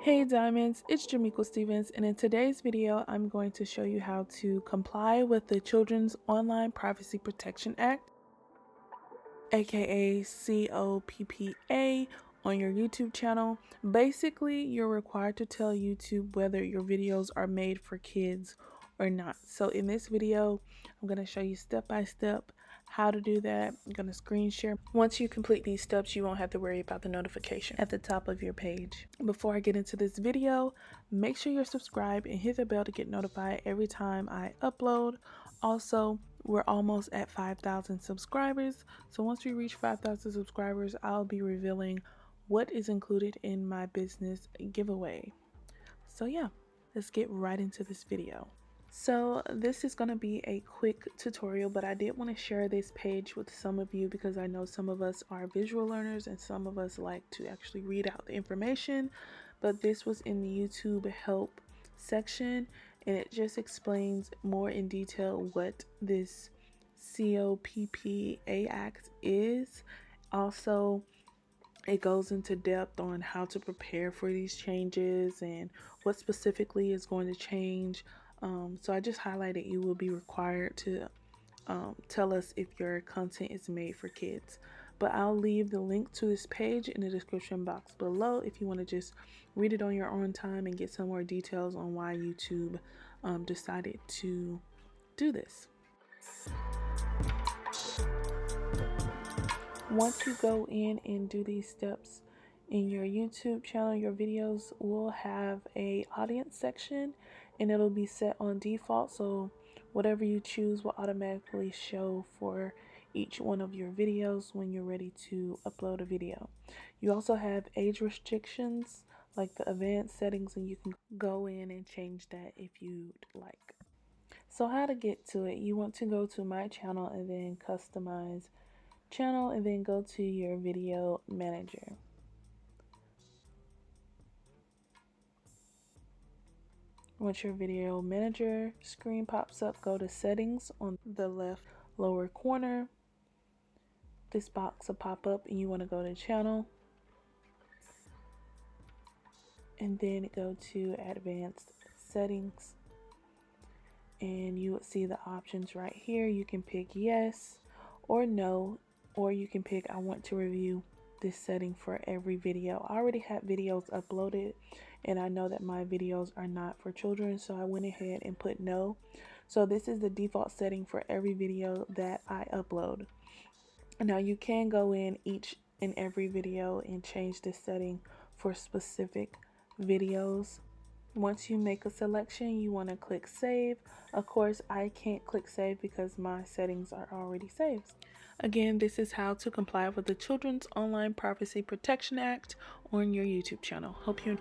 Hey Diamonds, it's Jamequa Stevens, and in today's video I'm going to show you how to comply with the Children's Online Privacy Protection Act, aka COPPA, on your YouTube channel. Basically, you're required to tell YouTube whether your videos are made for kids or not. So in this video, I'm going to show you step by step how to do that. I'm going to screen share. Once you complete these steps, you won't have to worry about the notification at the top of your page. Before I get into this video, make sure you're subscribed and hit the bell to get notified every time I upload. Also, we're almost at 5,000 subscribers. So once we reach 5,000 subscribers, I'll be revealing what is included in my business giveaway. So yeah, let's get right into this video. So this is going to be a quick tutorial, but I did want to share this page with some of you because I know some of us are visual learners and some of us like to actually read out the information. But this was in the YouTube help section, and it just explains more in detail what this COPPA Act is. Also, it goes into depth on how to prepare for these changes and what specifically is going to change. So I just highlighted you will be required to tell us if your content is made for kids. But I'll leave the link to this page in the description box below if you want to just read it on your own time and get some more details on why YouTube decided to do this. Once you go in and do these steps in your YouTube channel, your videos will have a audience section and it'll be set on default, so whatever you choose will automatically show for each one of your videos when you're ready to upload a video. You also have age restrictions like the advanced settings, and you can go in and change that if you'd like. So how to get to it: you want to go to my channel and then customize channel and then go to your video manager. Once your video manager screen pops up, go to settings on the left lower corner. This box will pop up and you want to go to channel and then go to advanced settings, and you would see the options right here. You can pick yes or no, or you can pick I want to review this setting for every video. I already have videos uploaded and I know that my videos are not for children, so I went ahead and put no. So this is the default setting for every video that I upload. Now you can go in each and every video and change this setting for specific videos. Once you make a selection, you want to click save. Of course, I can't click save because my settings are already saved. Again, this is how to comply with the Children's Online Privacy Protection Act on your YouTube channel. Hope you